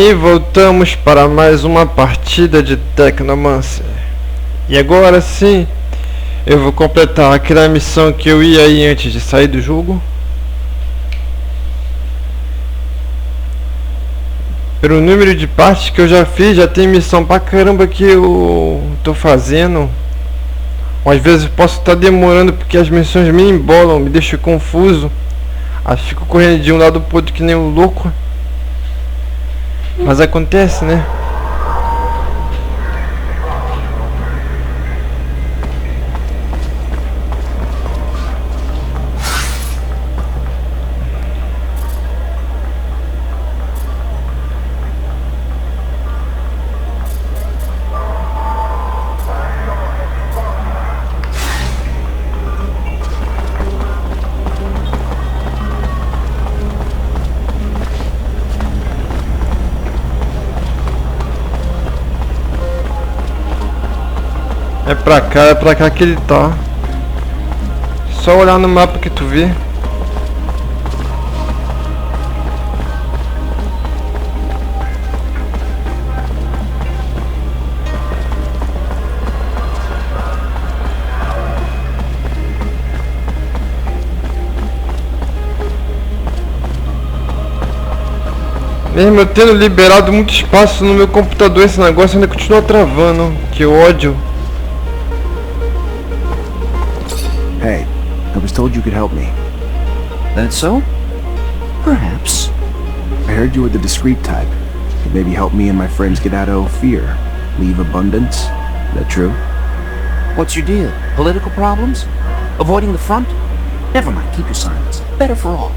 E voltamos para mais uma partida de Thecnomancer. E agora sim, eu vou completar aquela missão que eu ia aí antes de sair do jogo. Pelo número de partes que eu já fiz, já tem missão pra caramba que eu tô fazendo. Ou às vezes posso estar demorando porque as missões me embolam, me deixam confuso. Aí fico correndo de um lado pro outro que nem um louco. Mas acontece, né? É pra cá que ele tá. Só olhar no mapa que tu vê. Mesmo eu tendo liberado muito espaço no meu computador, esse negócio ainda continua travando. Que ódio. Hey, I was told you could help me. That's so? Perhaps. I heard you were the discreet type. Could maybe help me and my friends get out of fear. Leave abundance. Is that true? What's your deal? Political problems? Avoiding the front? Never mind, keep your silence. Better for all.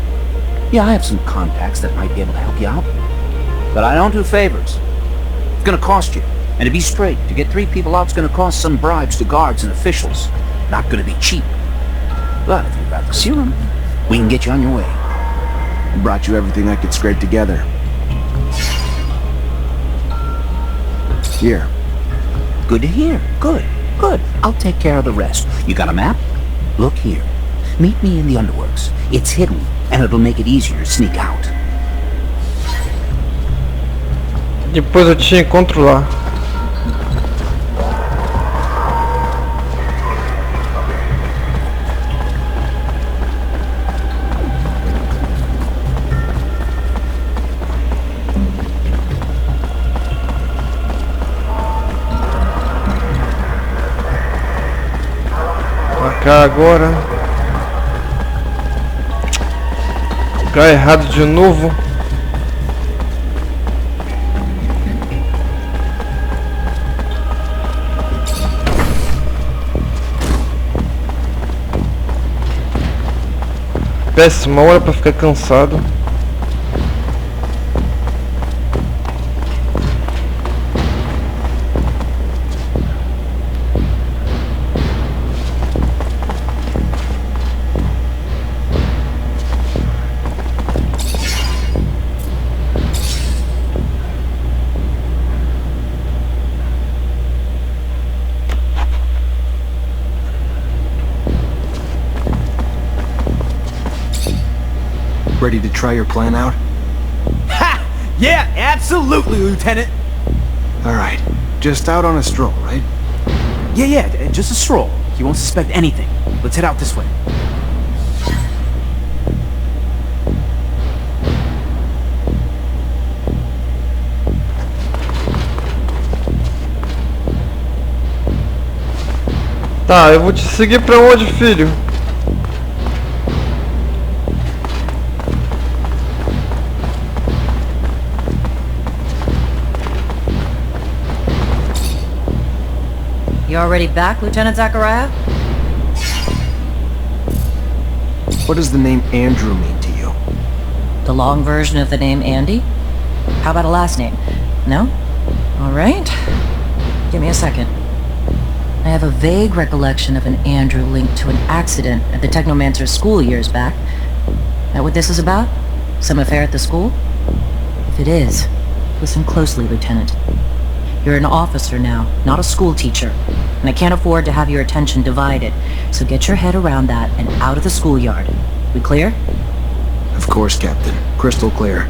Yeah, I have some contacts that might be able to help you out. But I don't do favors. It's gonna cost you. And to be straight, to get 3 people out is gonna cost some bribes to guards and officials. Not gonna be cheap. But if you've got the serum, we can get you on your way. I brought you everything I could scrape together. Here. Good to hear. Good. Good. I'll take care of the rest. You got a map? Look here. Meet me in the underworks. It's hidden, and it'll make it easier to sneak out. Depois eu te encontro lá. Cá agora. Lugar errado de novo. Péssima hora pra ficar cansado. Ready to try your plan out? Ha! Yeah, absolutely, Lieutenant! Alright. Just out on a stroll, right? Yeah, just a stroll. He won't suspect anything. Let's head out this way. Tá, eu vou te seguir pra onde, filho? You already back, Lieutenant Zachariah? What does the name Andrew mean to you? The long version of the name Andy? How about a last name? No? Alright. Give me a second. I have a vague recollection of an Andrew linked to an accident at the Thecnomancer school years back. That what this is about? Some affair at the school? If it is, listen closely, Lieutenant. You're an officer now, not a school teacher, and I can't afford to have your attention divided, so get your head around that and out of the schoolyard. We clear? Of course, Captain. Crystal clear.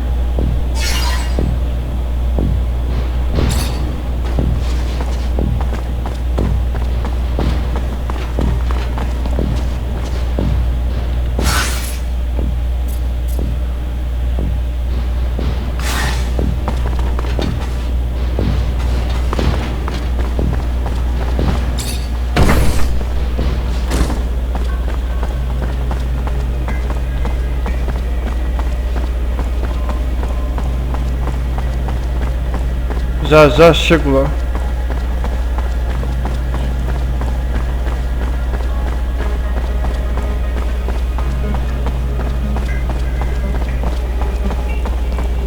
Já já chego lá.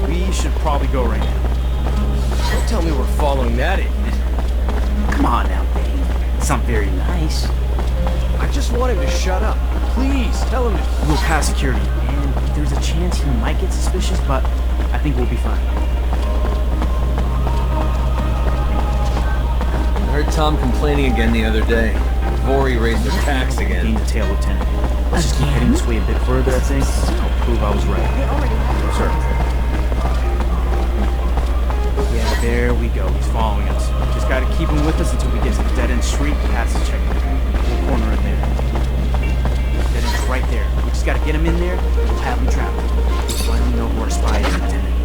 We should probably go right now. Don't tell me we're following that idiot. Come on now, Dave. It's not very nice. I just want him to shut up. Please, tell him to... We'll pass security, and there's a chance he might get suspicious, but I think we'll be fine. I heard Tom complaining again the other day. Vori raised their tax Gain again. the tail, Lieutenant. Let's just keep heading this way a bit further, I think. I'll prove I was right. Sir. Yeah, there we go. He's following us. Just gotta keep him with us until we get to the dead-end street past the checkpoint. We'll corner it there. Dead end's right there. We just gotta get him in there, and we'll have him trapped. We'll finally know who our spy is, Lieutenant.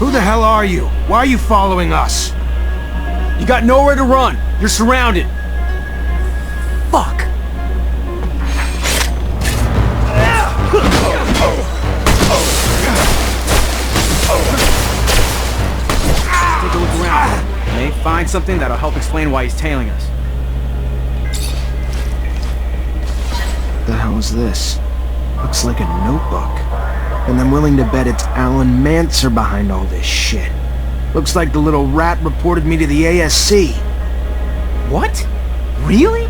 Who the hell are you? Why are you following us? You got nowhere to run. You're surrounded. Fuck! Take a look around. May find something that'll help explain why he's tailing us. What the hell is this? Looks like a notebook. And I'm willing to bet it's Thecnomancer behind all this shit. Looks like the little rat reported me to the ASC. What? Really?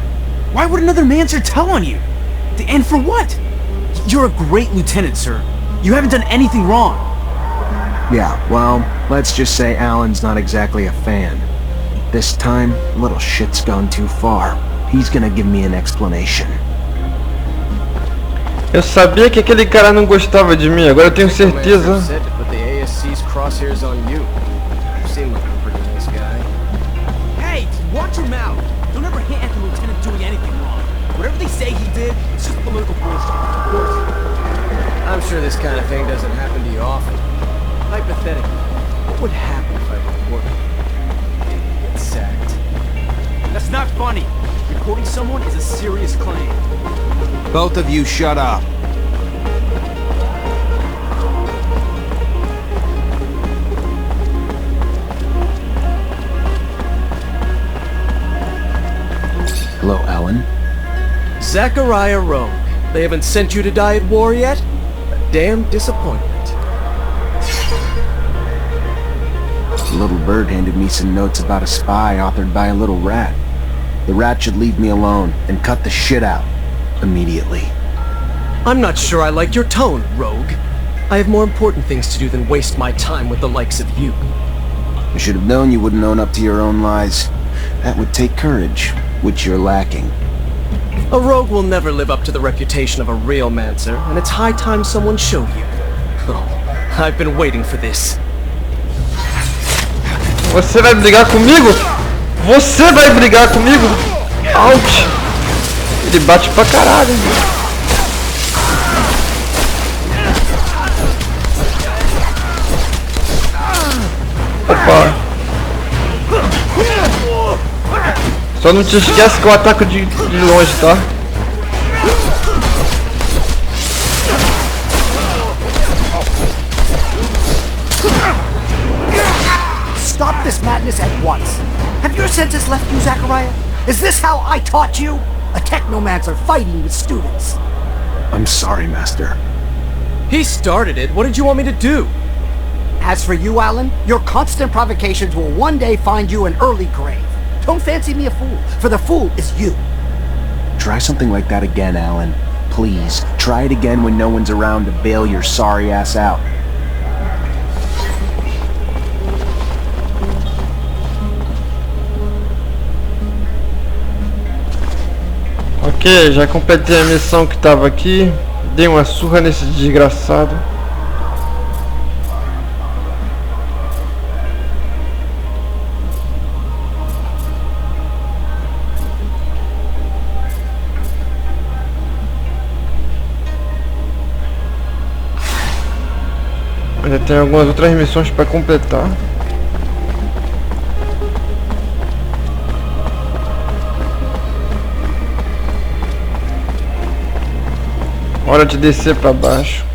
Why would another Mancer tell on you? And for what? You're a great lieutenant, sir. You haven't done anything wrong. Yeah, well, let's just say Alan's not exactly a fan. This time, little shit's gone too far. He's gonna give me an explanation. Eu sabia que aquele cara não gostava de mim, agora eu tenho certeza. Said to put the ASC's crosshairs on you. You seem like a pretty nice guy. Hey, watch your mouth. Don't ever hint at the lieutenant doing anything wrong. Whatever they say he did, it's just political bullshit. I'm sure this kind of thing doesn't happen to you often. Hypothetically, what would happen if I reported you? You'd get sacked. That's not funny. Reporting someone is a serious claim. Both of you shut up. Hello, Alan. Zachariah Rogue. They haven't sent you to die at war yet? A damn disappointment. The little bird handed me some notes about a spy authored by a little rat. The rat should leave me alone and cut the shit out. Immediately. I'm not sure I like your tone, Rogue. I have more important things to do than waste my time with the likes of you. I should have known you wouldn't own up to your own lies. That would take courage, which you're lacking. A rogue will never live up to the reputation of a real Mancer, and it's high time someone showed you. Oh, I've been waiting for this. Você vai brigar comigo? Você vai brigar comigo? Ouch! Ele bate pra caralho. Opa! Só não te esquece que eu ataco de longe, tá? Stop this madness at once. Have your senses left you, Zachariah? Is this how I taught you? A Thecnomancer fighting with students. I'm sorry, Master. He started it. What did you want me to do? As for you, Alan, your constant provocations will one day find you an early grave. Don't fancy me a fool, for the fool is you. Try something like that again, Alan. Please, try it again when no one's around to bail your sorry ass out. Ok, já completei a missão que tava aqui. Dei uma surra nesse desgraçado. Ainda tem algumas outras missões para completar. Hora de descer para baixo.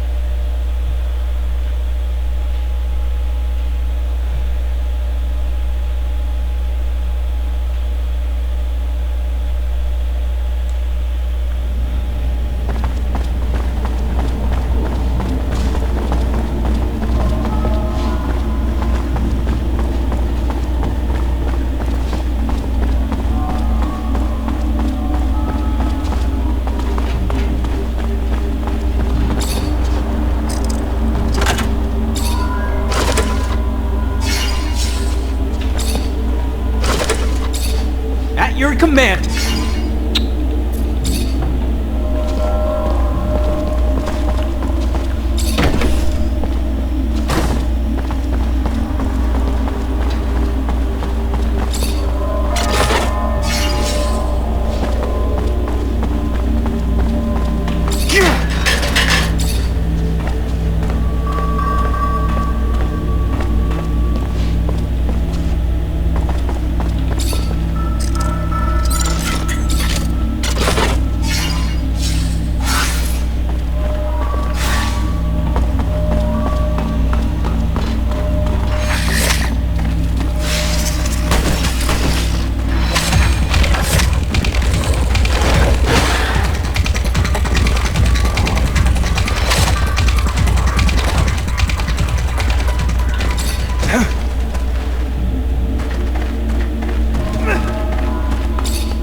at your command.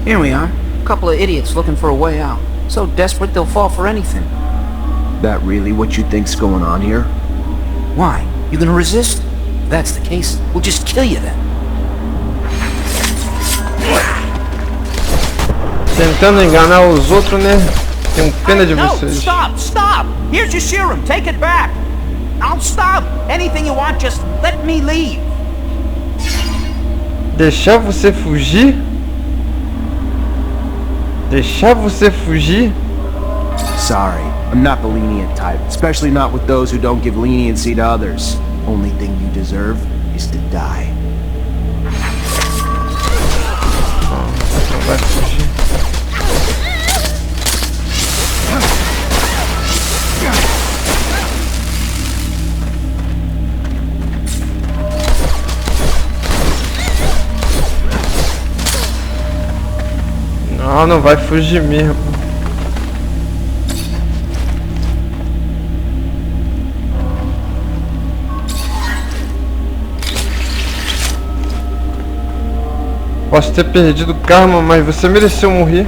Here we are. A couple of idiots looking for a way out. So desperate they'll fall for anything. That really what you think's going on here? Why? You gonna resist? If that's the case, we'll just kill you then. Tentando enganar os outros, né? Tenho pena de No, vocês. stop! Here's your serum. Take it back. I'll stop. Anything you want, just let me leave. Deixar você fugir? Deixar você fugir? Sorry, I'm not the lenient type, especially not with those who don't give leniency to others. Only thing you deserve is to die. Não vai fugir. Não, não vai fugir mesmo. Posso ter perdido o karma, mas você mereceu morrer.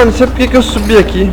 Não sei porque que eu subi aqui.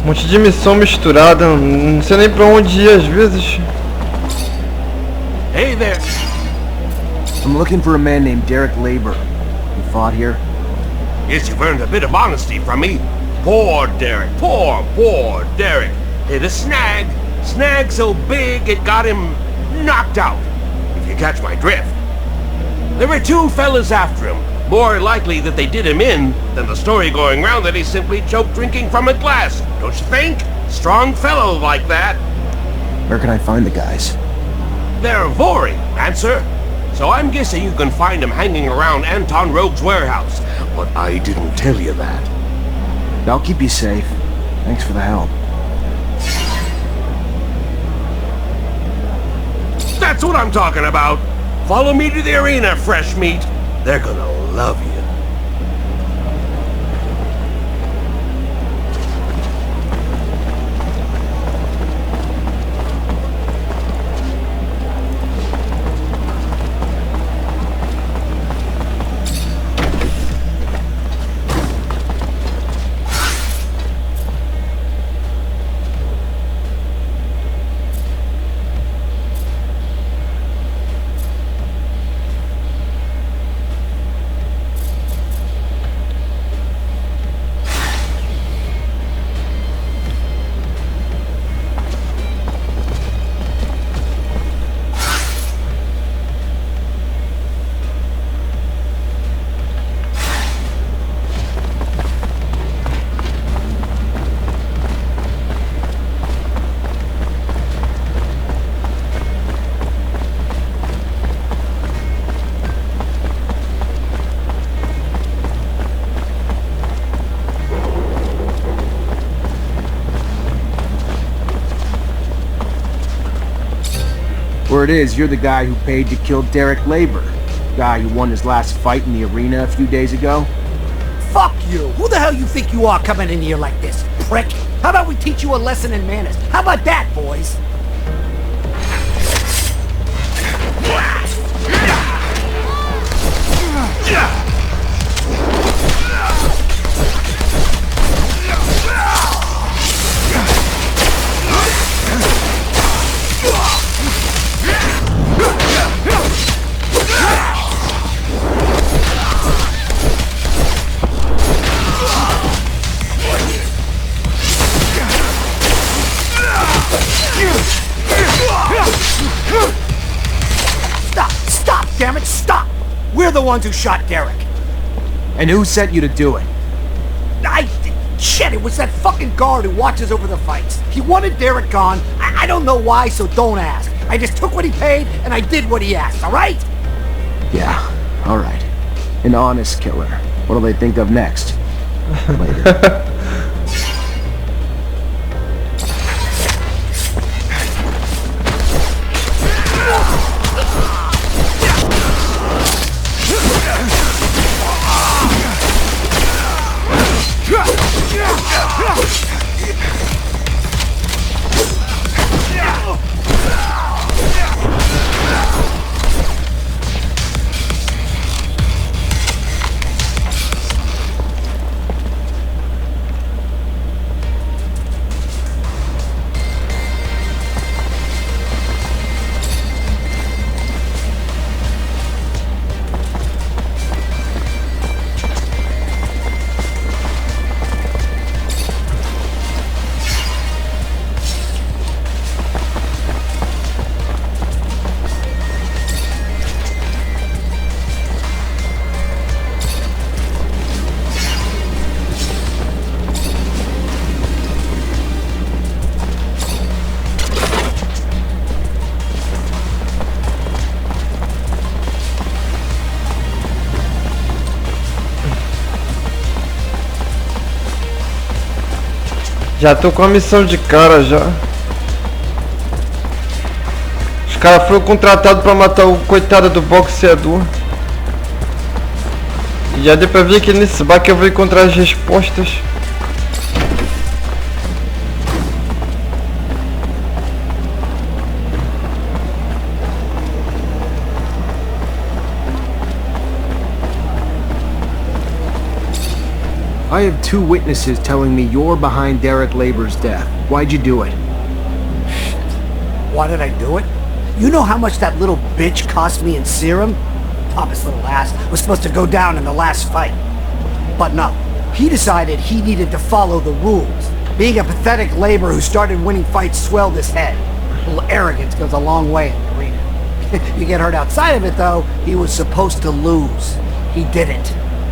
Um monte de missão misturada, não sei nem pra onde ir às vezes. Hey there. I'm looking for a man named Derek Labor. He fought here? Yes, you've earned a bit of honesty from me. Poor Derek. Poor Derek. Hit a snag. Snag so big it got him knocked out. If you catch my drift. There were two fellas after him. More likely that they did him in than the story going round that he simply choked drinking from a glass. Don't you think? Strong fellow like that. Where can I find the guys? They're Vori, answer. So I'm guessing you can find them hanging around Anton Rogue's warehouse. But I didn't tell you that. I'll keep you safe. Thanks for the help. That's what I'm talking about. Follow me to the arena, fresh meat. They're gonna love you. Word is, you're the guy who paid to kill Derek Labor. Guy who won his last fight in the arena a few days ago. Fuck you! Who the hell you think you are coming in here like this, prick? How about we teach you a lesson in manners? How about that, boys? Stop, damn it, stop! We're the ones who shot Derek. And who sent you to do it? Shit, it was that fucking guard who watches over the fights. He wanted Derek gone. I don't know why, so don't ask. I just took what he paid, and I did what he asked, alright? Yeah, alright. An honest killer. What'll they think of next? Later. Já tô com a missão de cara já. Os caras foram contratados pra matar o coitado do boxeador. E já deu pra ver que nesse baque eu vou encontrar as respostas. I have 2 witnesses telling me you're behind Derek Labor's death. Why'd you do it? Why did I do it? You know how much that little bitch cost me in serum? Thomas' little ass was supposed to go down in the last fight. But no, he decided he needed to follow the rules. Being a pathetic laborer who started winning fights swelled his head. A little arrogance goes a long way in the arena. You get hurt outside of it, though, he was supposed to lose. He didn't.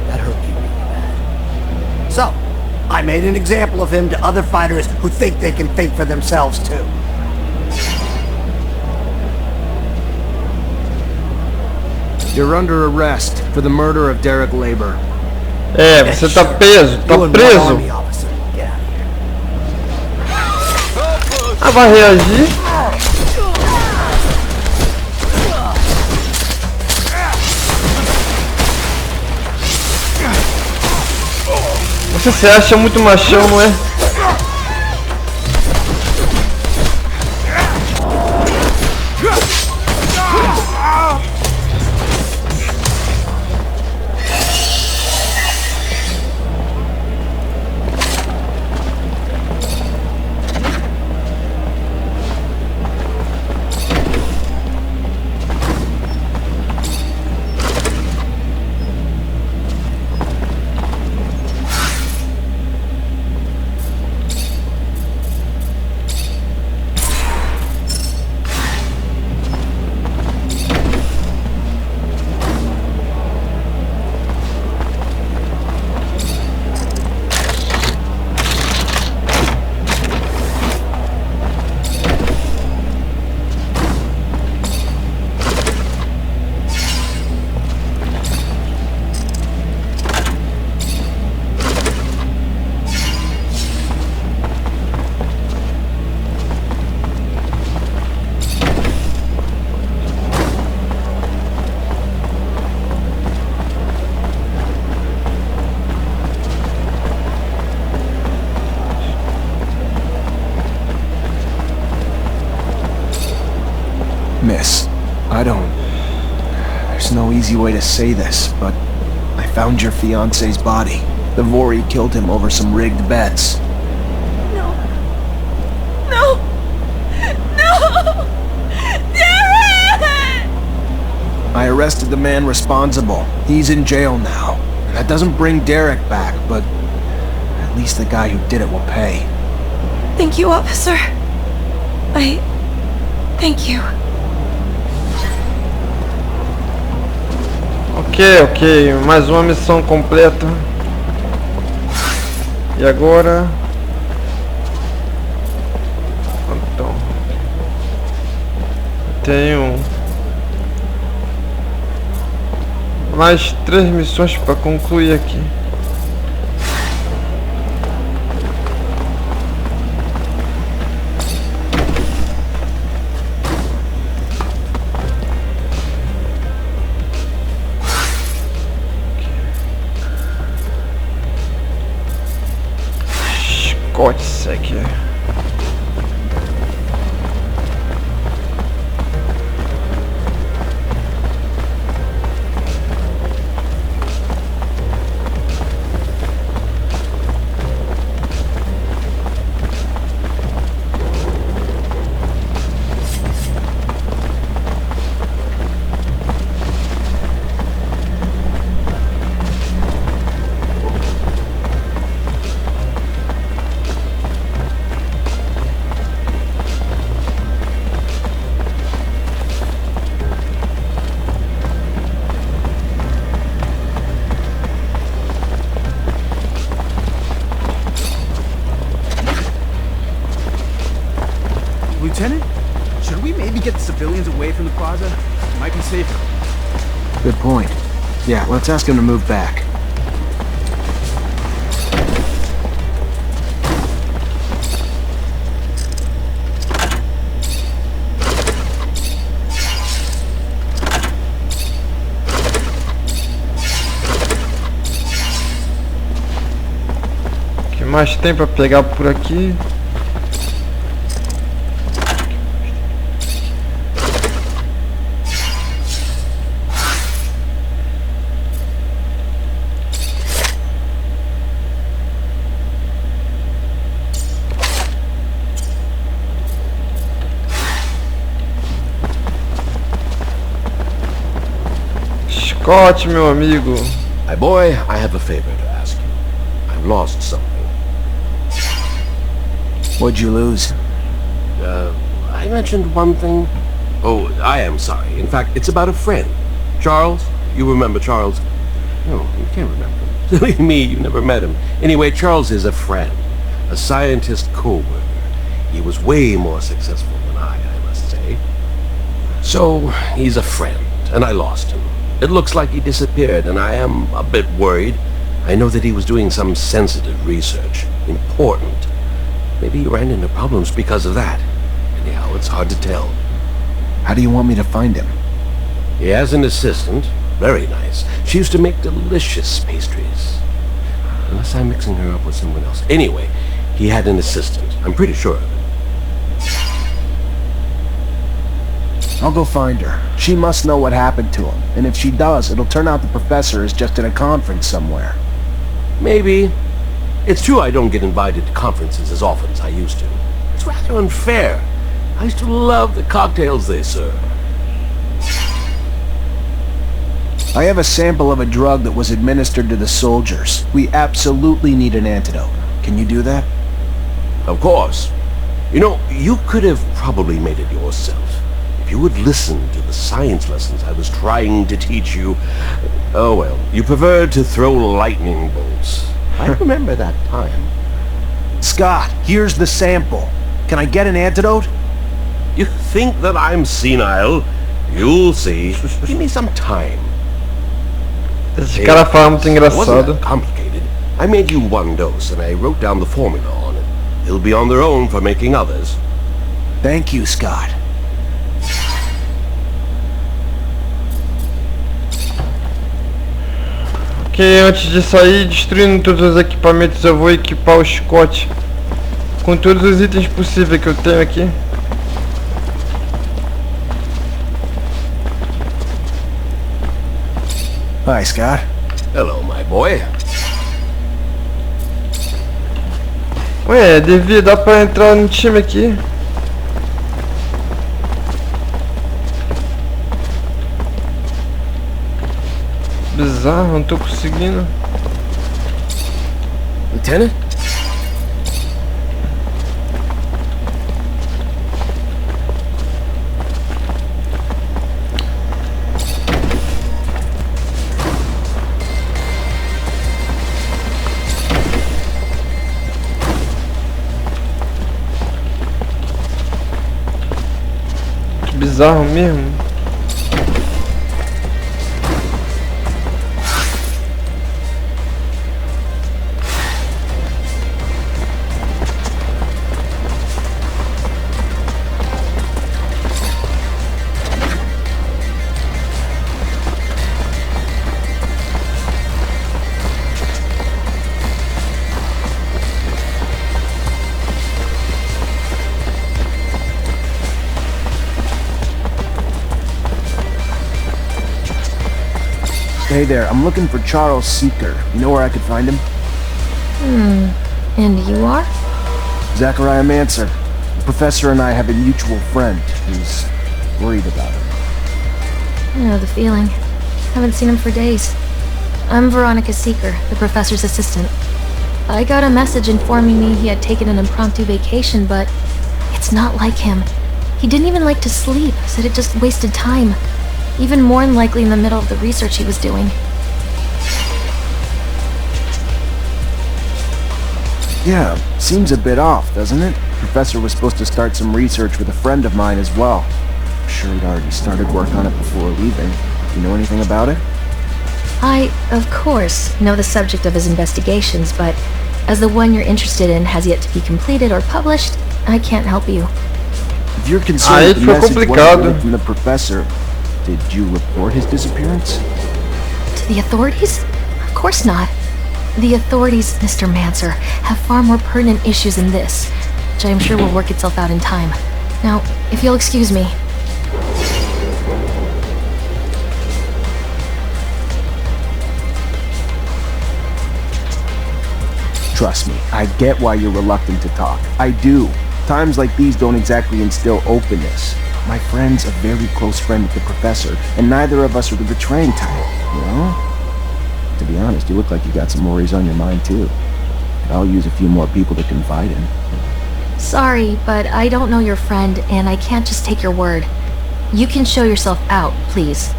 That hurt me really bad. So, I made an example of him to other fighters who think they can think for themselves, too. You're under arrest for the murder of Derek Labor. É, você tá preso, tá You and one preso. army officer. Get out of here. Ah, vai reagir? Você se acha muito machão, não é? Miss, there's no easy way to say this, but I found your fiancé's body. The Vori killed him over some rigged bets. No. No! No! Derek! I arrested the man responsible. He's in jail now. And that doesn't bring Derek back, but at least the guy who did it will pay. Thank you, officer. Thank you. Ok, mais uma missão completa. E agora... Então... Tenho... mais 3 missões para concluir aqui. Chicote aqui. Lieutenant, should we maybe get the civilians away from the plaza? It might be safer. Good point. Yeah, let's ask him to move back. O que mais tem para pegar por aqui? Scott, meu amigo. My boy, I have a favor to ask you. I've lost something. What'd you lose? I mentioned one thing. Oh, I am sorry. In fact, it's about a friend. Charles? You remember Charles? No, you can't remember him. Silly me, you never met him. Anyway, Charles is a friend. A scientist co-worker. He was way more successful than I must say. So, he's a friend, and I lost him. It looks like he disappeared, and I am a bit worried. I know that he was doing some sensitive research. Important. Maybe he ran into problems because of that. Anyhow, it's hard to tell. How do you want me to find him? He has an assistant. Very nice. She used to make delicious pastries. Unless I'm mixing her up with someone else. Anyway, he had an assistant. I'm pretty sure of it. I'll go find her. She must know what happened to him. And if she does, it'll turn out the professor is just at a conference somewhere. Maybe. It's true I don't get invited to conferences as often as I used to. It's rather unfair. I used to love the cocktails they serve. I have a sample of a drug that was administered to the soldiers. We absolutely need an antidote. Can you do that? Of course. You know, you could have probably made it yourself. If you would listen to the science lessons I was trying to teach you. Oh well, you preferred to throw lightning bolts. I remember that time. Scott, here's the sample. Can I get an antidote? You think that I'm senile? You'll see. Give me some time. Esse cara fala muito It wasn't engraçado. that complicated. I made you one dose, and I wrote down the formula on it. They'll be on their own for making others. Thank you, Scott. Ok, antes de sair destruindo todos os equipamentos, eu vou equipar o Scott com todos os itens possíveis que eu tenho aqui. Hi, Scott. Hello, my boy. Ué, devia dar pra entrar no time aqui. Bizarro, não tô conseguindo. Lieutenant? Que bizarro mesmo. Hey there, I'm looking for Charles Seeker. You know where I could find him? And you are? Thecnomancer. The professor and I have a mutual friend who's worried about him. I know the feeling. Haven't seen him for days. I'm Veronica Seeker, the professor's assistant. I got a message informing me he had taken an impromptu vacation, but it's not like him. He didn't even like to sleep, said it just wasted time. Even more than likely in the middle of the research he was doing. Yeah, seems a bit off, doesn't it? The professor was supposed to start some research with a friend of mine as well. I'm sure he'd already started work on it before leaving. You know anything about it? I, of course, know the subject of his investigations, but as the one you're interested in has yet to be completed or published, I can't help you. If you're concerned that the ficou message complicado. wasn't from the professor, did you report his disappearance? To the authorities? Of course not. The authorities, Mr. Mancer, have far more pertinent issues than this, which I am sure will work itself out in time. Now, if you'll excuse me. Trust me, I get why you're reluctant to talk. I do. Times like these don't exactly instill openness. My friend's a very close friend with the professor, and neither of us are the betraying type, you know? To be honest, you look like you got some worries on your mind too. I'll use a few more people to confide in. Sorry, but I don't know your friend, and I can't just take your word. You can show yourself out, please.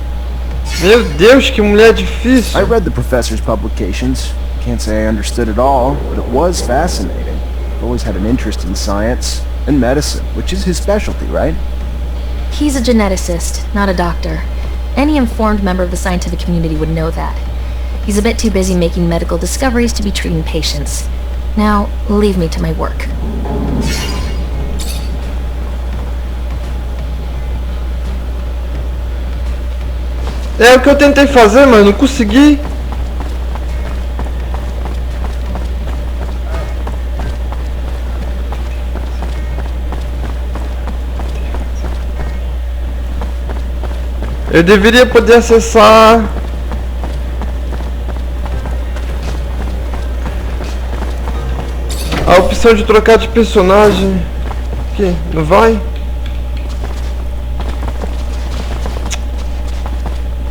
Meu Deus, que mulher difícil. I read the professor's publications. Can't say I understood it all, but it was fascinating. I've always had an interest in science and medicine, which is his specialty, right? He's a geneticist, not a doctor. Any informed member of the scientific community would know that. He's a bit too busy making medical discoveries to be treating patients. Now, leave me to my work. É o que eu tentei fazer, mas não consegui. Eu deveria poder acessar a opção de trocar de personagem. Aqui, não vai?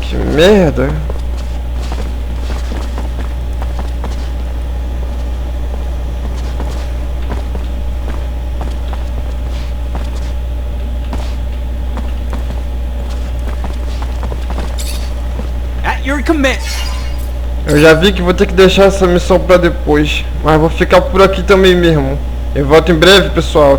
Que merda. At your command. Eu já vi que vou ter que deixar essa missão pra depois, mas vou ficar por aqui também mesmo. Eu volto em breve, pessoal.